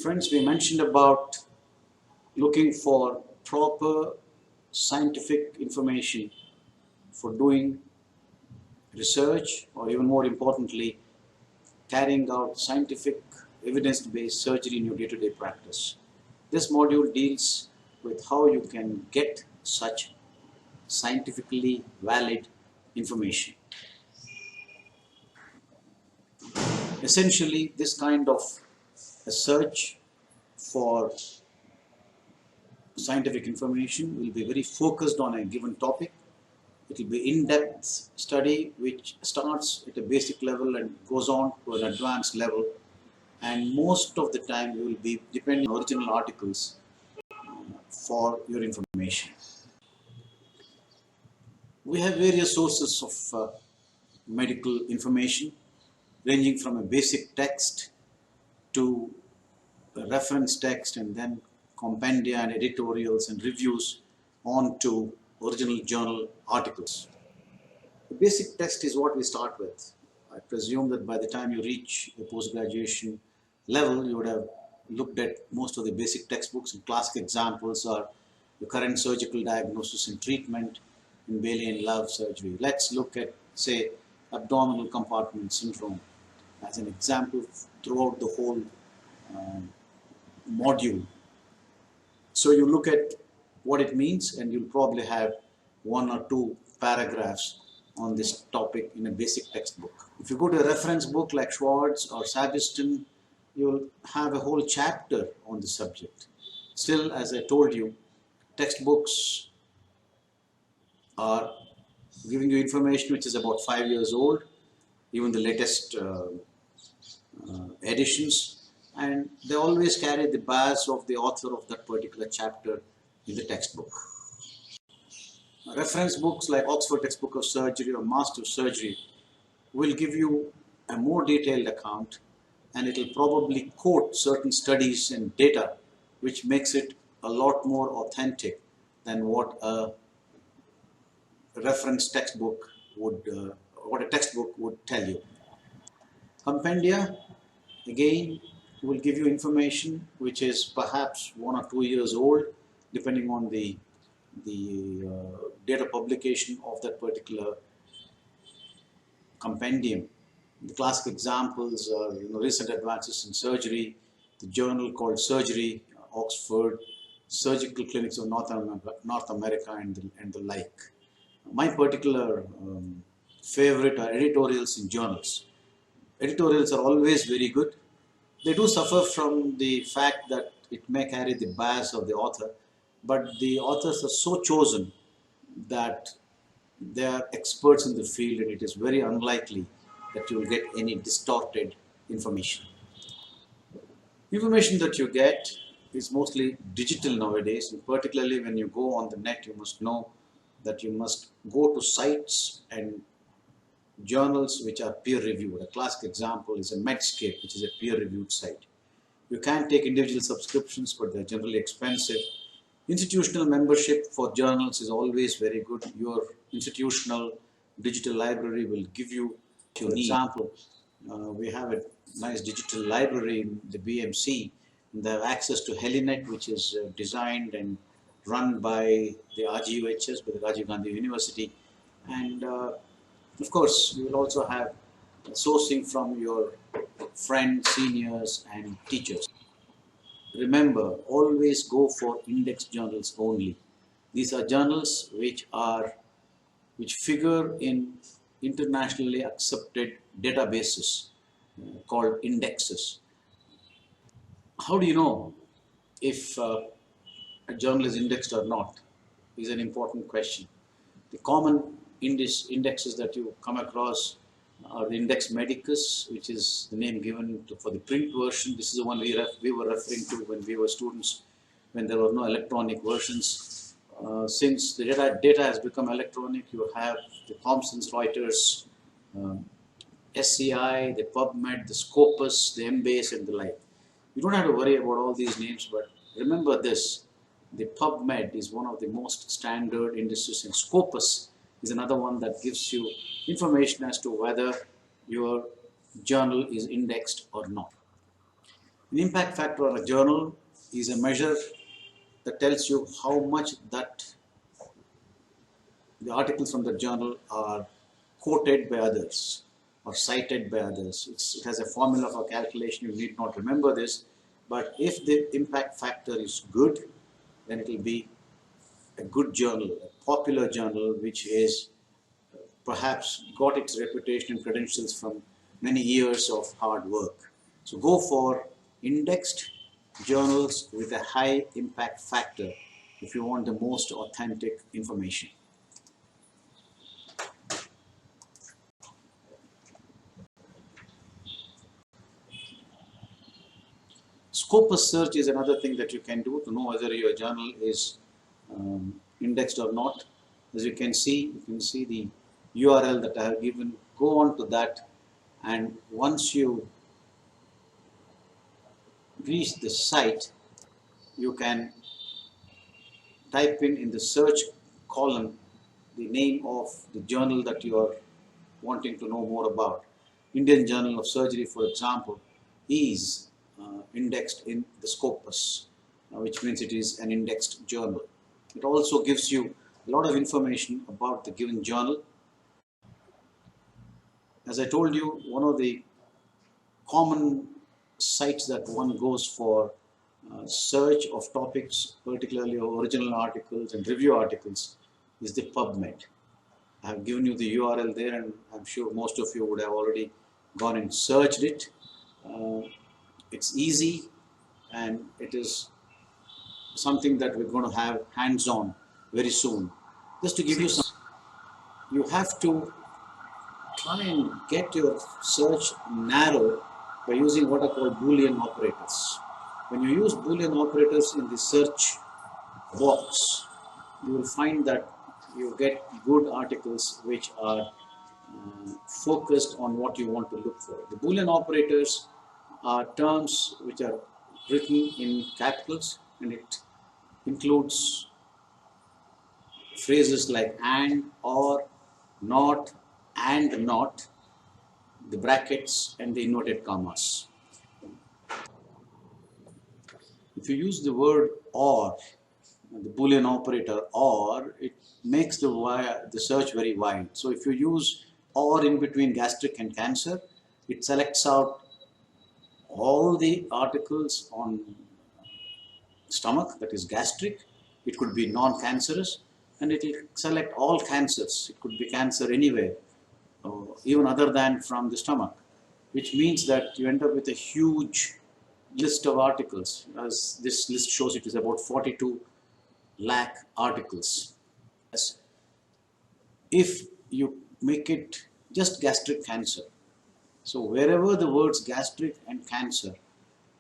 Friends, we mentioned about looking for proper scientific information for doing research, or even more importantly, carrying out scientific evidence-based surgery in your day-to-day practice. This module deals with how you can get such scientifically valid information. Essentially, this kind of a search for scientific information will be very focused on a given topic. It will be in-depth study which starts at a basic level and goes on to an advanced level, and most of the time you will be depending on original articles for your information. We have various sources of medical information ranging from a basic text to a reference text, and then compendia and editorials and reviews on to original journal articles. The basic text is what we start with. I presume that by the time you reach the post-graduation level, you would have looked at most of the basic textbooks, and classic examples are the current surgical diagnosis and treatment in Bailey and Love surgery. Let's look at, say, abdominal compartment syndrome as an example throughout the whole module. So you look at what it means, and you'll probably have one or two paragraphs on this topic in a basic textbook. If you go to a reference book like Schwartz or Sabiston, you'll have a whole chapter on the subject. Still, as I told you, textbooks are giving you information which is about 5 years old, even the latest editions, and they always carry the bias of the author of that particular chapter in the textbook. Reference books like Oxford Textbook of Surgery or Master of Surgery will give you a more detailed account, and it will probably quote certain studies and data which makes it a lot more authentic than what a reference textbook would, what a textbook would tell you. Compendia, again, will give you information which is perhaps 1 or 2 years old, depending on the date of publication of that particular compendium. The classic examples are recent advances in surgery, the journal called Surgery, Oxford, Surgical Clinics of North America, and the like. My particular favorite are editorials in journals. Editorials are always very good. They do suffer from the fact that it may carry the bias of the author, but the authors are so chosen that they are experts in the field, and it is very unlikely that you will get any distorted information. Information that you get is mostly digital nowadays, and particularly when you go on the net, you must know that you must go to sites and journals which are peer-reviewed. A classic example is a Medscape, which is a peer-reviewed site. You can take individual subscriptions, but they're generally expensive. Institutional membership for journals is always very good. Your institutional digital library will give you your need. For example, we have a nice digital library in the BMC, and they have access to Helinet, which is designed and run by the RGUHS, by the Rajiv Gandhi University, and of course, you will also have sourcing from your friends, seniors, and teachers. Remember, always go for index journals only. These are journals which figure in internationally accepted databases called indexes. How do you know if a journal is indexed or not? Is an important question. The common indexes that you come across are the Index Medicus, which is the name given for the print version. This is the one we were referring to when we were students, when there were no electronic versions. Since the data has become electronic, you have the Thomson Reuters, SCI, the PubMed, the Scopus, the Embase, and the like. You don't have to worry about all these names, but remember this: the PubMed is one of the most standard indices, and Scopus is another one that gives you information as to whether your journal is indexed or not. An impact factor on a journal is a measure that tells you how much that the articles from the journal are quoted by others or cited by others. It has a formula for calculation, you need not remember this, but if the impact factor is good, then it will be a good journal, a popular journal which is perhaps got its reputation and credentials from many years of hard work. So go for indexed journals with a high impact factor if you want the most authentic information. Scopus search is another thing that you can do to know whether your journal is indexed or not. As you can see the URL that I have given. Go on to that, and once you reach the site, you can type in the search column the name of the journal that you are wanting to know more about. Indian Journal of Surgery, for example, is indexed in the Scopus, which means it is an indexed journal. It also gives you a lot of information about the given journal. As I told you, one of the common sites that one goes for search of topics, particularly original articles and review articles, is the PubMed. I have given you the URL there, and I'm sure most of you would have already gone and searched it. It's easy, and it is something that we're going to have hands-on very soon. Just to give you some, you have to try and get your search narrow by using what are called Boolean operators. When you use Boolean operators in the search box, you will find that you get good articles which are focused on what you want to look for. The Boolean operators are terms which are written in capitals, and it includes phrases like and, or, not, and not, the brackets and the inverted commas. If you use the word or, the Boolean operator or, it makes the search very wide. So if you use or in between gastric and cancer, it selects out all the articles on stomach, that is gastric. It could be non-cancerous, and it will select all cancers. It could be cancer anywhere, even other than from the stomach, which means that you end up with a huge list of articles. As this list shows, it is about 42 lakh articles. If you make it just gastric cancer, so wherever the words gastric and cancer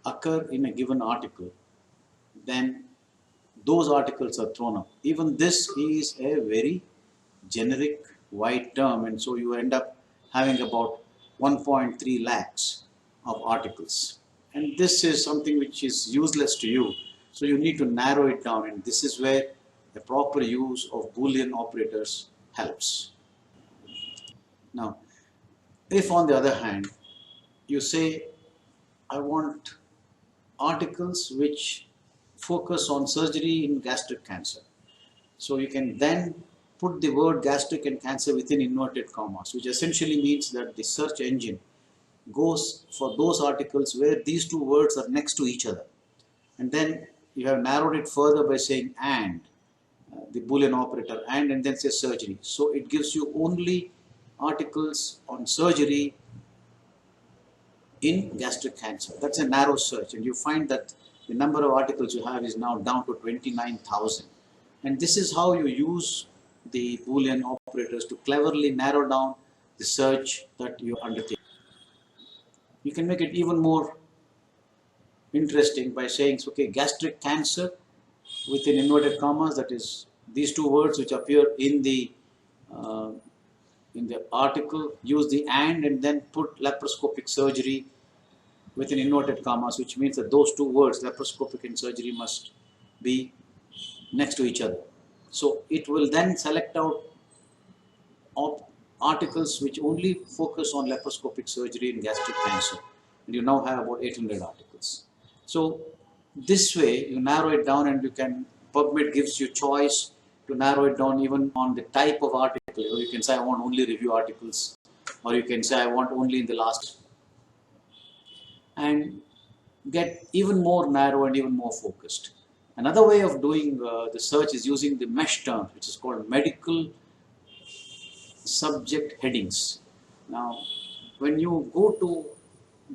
occur in a given article, then those articles are thrown up. Even this is a very generic wide term, and so you end up having about 1.3 lakhs of articles. And this is something which is useless to you. So you need to narrow it down, and this is where a proper use of Boolean operators helps. Now, if on the other hand, you say, I want articles which focus on surgery in gastric cancer. So you can then put the word gastric and cancer within inverted commas, which essentially means that the search engine goes for those articles where these two words are next to each other. And then you have narrowed it further by saying and, the Boolean operator and then say surgery. So it gives you only articles on surgery in gastric cancer. That's a narrow search, and you find that the number of articles you have is now down to 29,000. And this is how you use the Boolean operators to cleverly narrow down the search that you undertake. You can make it even more interesting by saying, okay, gastric cancer within inverted commas, that is these two words which appear in the article, use the and then put laparoscopic surgery within inverted commas, which means that those two words, laparoscopic and surgery, must be next to each other. So it will then select out articles which only focus on laparoscopic surgery in gastric cancer, and you now have about 800 articles. So this way you narrow it down, and you can, PubMed gives you choice to narrow it down even on the type of article. Or you can say I want only review articles, or you can say I want only in the last, and get even more narrow and even more focused. Another way of doing the search is using the mesh terms, which is called medical subject headings. Now, when you go to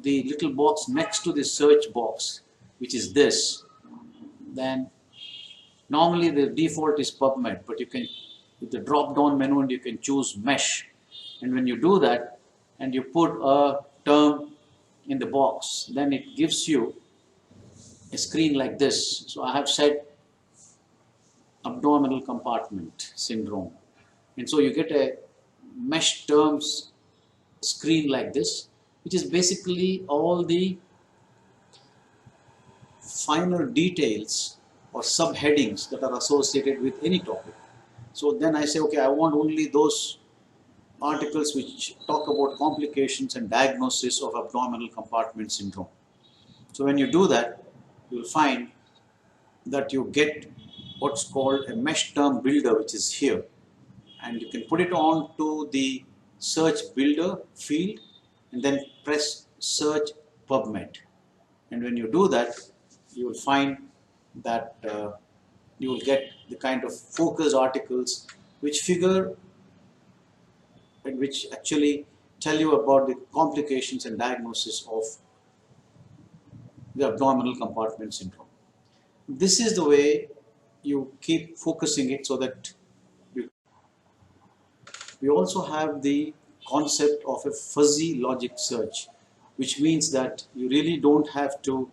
the little box next to the search box, which is this, then normally the default is PubMed, but you can, with the drop down menu, and you can choose mesh. And when you do that and you put a term in the box, then it gives you a screen like this. So I have said abdominal compartment syndrome. And so you get a mesh terms screen like this, which is basically all the finer details or subheadings that are associated with any topic. So then I say, okay, I want only those articles which talk about complications and diagnosis of abdominal compartment syndrome. So when you do that, you'll find that you get what's called a mesh term builder, which is here, and you can put it on to the search builder field and then press search PubMed. And when you do that, you will find that you will get the kind of focused articles which figure and which actually tell you about the complications and diagnosis of the abdominal compartment syndrome. This is the way you keep focusing it, so that we also have the concept of a fuzzy logic search, which means that you really don't have to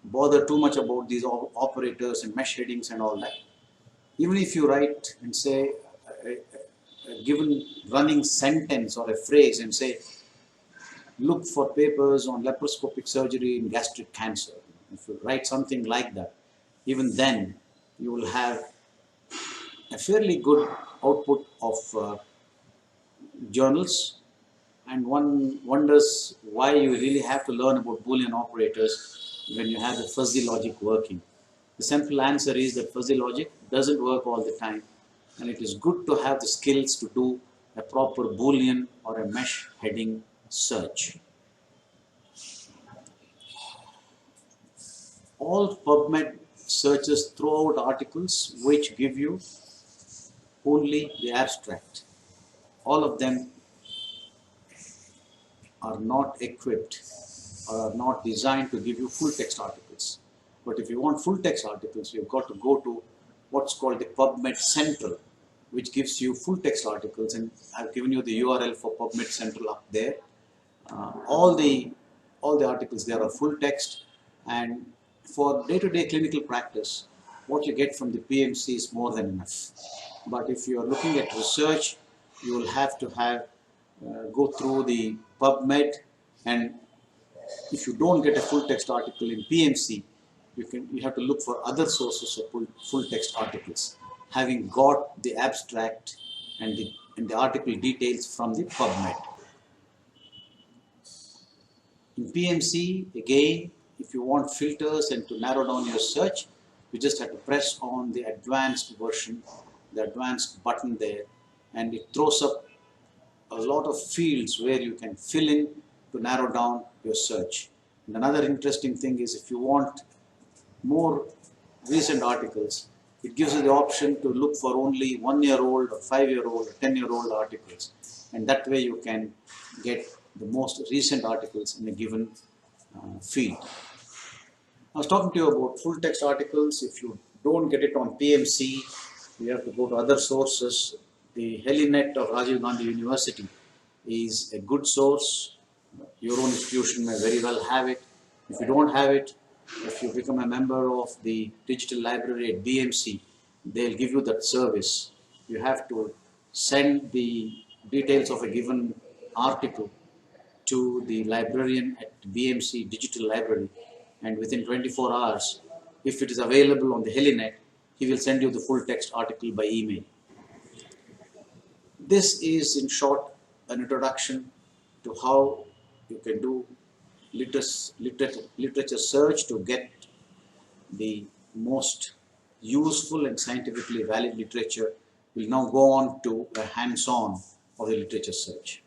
bother too much about these operators and mesh headings and all that. Even if you write and say a given running sentence or a phrase and say, look for papers on laparoscopic surgery in gastric cancer. If you write something like that, even then you will have a fairly good output of journals, and one wonders why you really have to learn about Boolean operators when you have the fuzzy logic working. The simple answer is that fuzzy logic doesn't work all the time, and it is good to have the skills to do a proper Boolean or a mesh heading search. All PubMed searches throw out articles which give you only the abstract. All of them are not equipped or are not designed to give you full text articles. But if you want full text articles, you've got to go to what's called the PubMed Central, which gives you full text articles, and I've given you the URL for PubMed Central up there. All the articles there are full text, and for day-to-day clinical practice, what you get from the PMC is more than enough. But if you are looking at research, you will have to go through the PubMed, and if you don't get a full text article in PMC, you have to look for other sources of full text articles, having got the abstract and the article details from the PubMed. In PMC, again, if you want filters and to narrow down your search, you just have to press on the advanced version, the advanced button there, and it throws up a lot of fields where you can fill in to narrow down your search. And another interesting thing is, if you want more recent articles, it gives you the option to look for only 1-year-old or 5-year-old or 10-year-old articles, and that way you can get the most recent articles in a given field. I was talking to you about full text articles. If you don't get it on PMC, you have to go to other sources. The Helinet of Rajiv Gandhi University is a good source. Your own institution may very well have it. If you don't have it, if you become a member of the digital library at BMC, they'll give you that service. You have to send the details of a given article to the librarian at BMC Digital Library, and within 24 hours, if it is available on the Helinet, he will send you the full text article by email. This is, in short, an introduction to how you can do literature search to get the most useful and scientifically valid literature will now go on to a hands-on of the literature search.